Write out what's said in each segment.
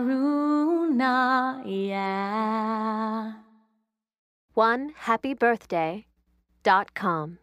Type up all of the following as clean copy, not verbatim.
Karuna, yeah. OneHappyBirthday.com.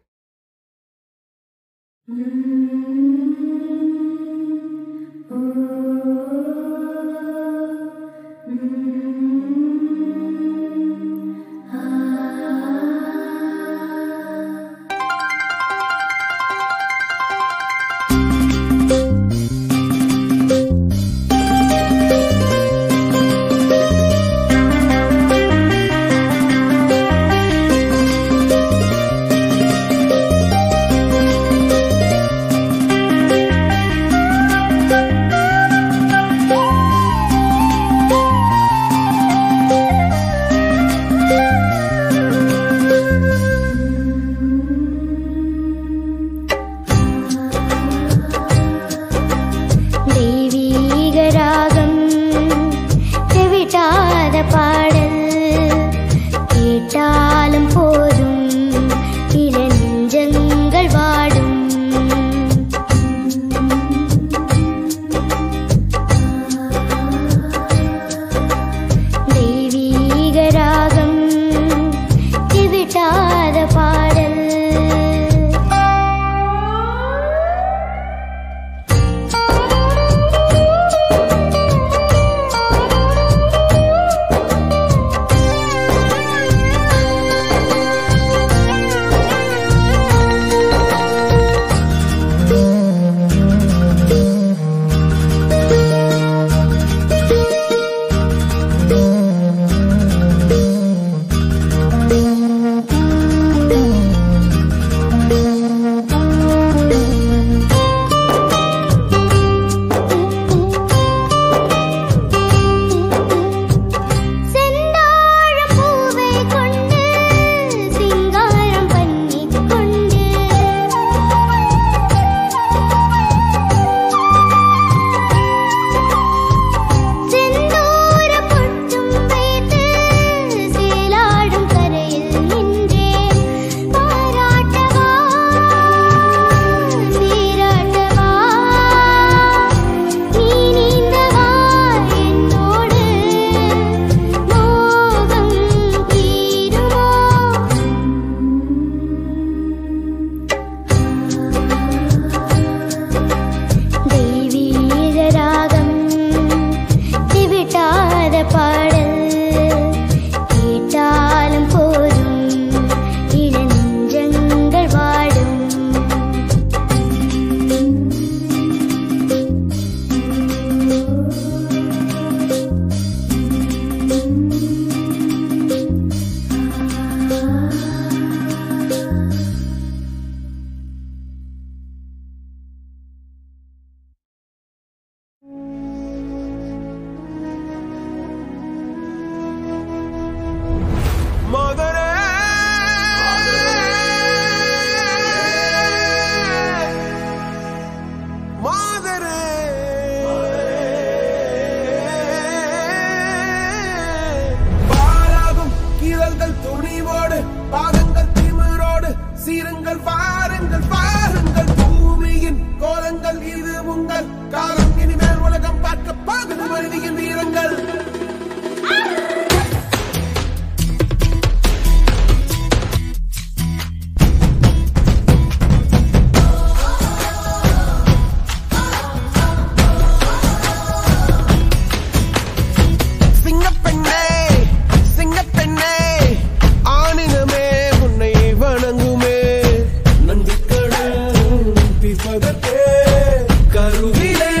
கருவிலே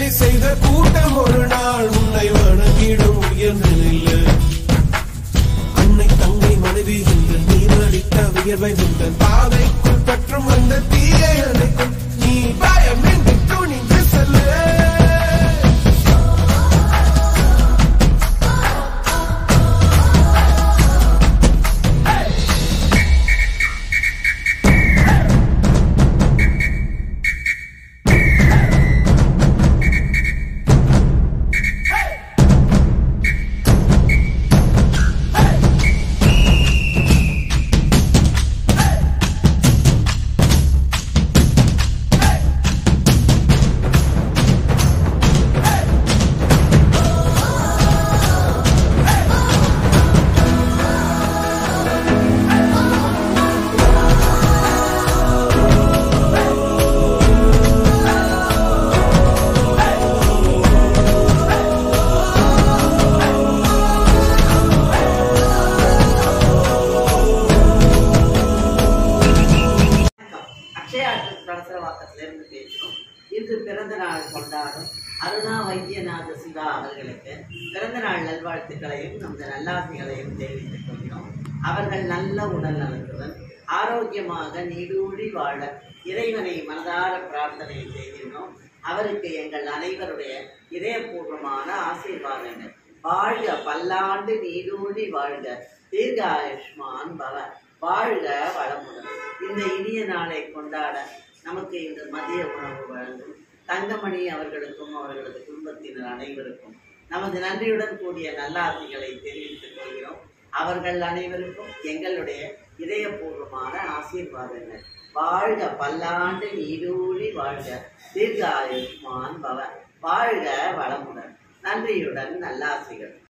சேவை செய்த கூட்டம் ஒரு நாள் உன்னை வணங்கிடும் உயர்ந்த நில்லு. அன்னை தங்கை மனைவி என்று நீ நடித்த உயர்வை உங்கள் பாதைக்குள் பற்றும் அந்த தீயை அணைக்கும். நீ பயமின்றி துணிந்து செல்லு. இன்று பிறந்த நாள் கொண்டாடும் அருணா வைத்தியநாத சிவா அவர்களுக்கு பிறந்த நாள் நல்வாழ்த்துக்களையும் நமது நல்லாசிகளையும் தெரிவித்துக் கொள்கிறோம். அவர்கள் நல்ல உடல் நலத்துடன் ஆரோக்கியமாக நீடூழி வாழ இறைவனை மனதார பிரார்த்தனை செய்கிறோம். அவருக்கு எங்கள் அனைவருடைய இதயபூர்வமான ஆசீர்வாதங்கள். வாழ்க, பல்லாண்டு நீடூழி வாழ்க, தீர்காயுஷ்மான் பவ, வாழ்க வளமுடன். இந்த இனிய நாளை கொண்டாட நமக்கு இந்த மதிய உணவு வழங்கும் தங்கமணி அவர்களுக்கும் அவர்களது குடும்பத்தினர் அனைவருக்கும் நமது நன்றியுடன் கூடிய நல்லாசிகளை தெரிவித்துக் கொள்கிறோம். அவர்கள் அனைவருக்கும் எங்களுடைய இதயபூர்வமான ஆசீர்வாதங்கள். வாழ்க, பல்லாண்டு நீடூழி வாழ்க, தீர்காயுஷ்மான் பவ, வாழ்க வளமுடன். நன்றியுடன் நல்லாசிகள்.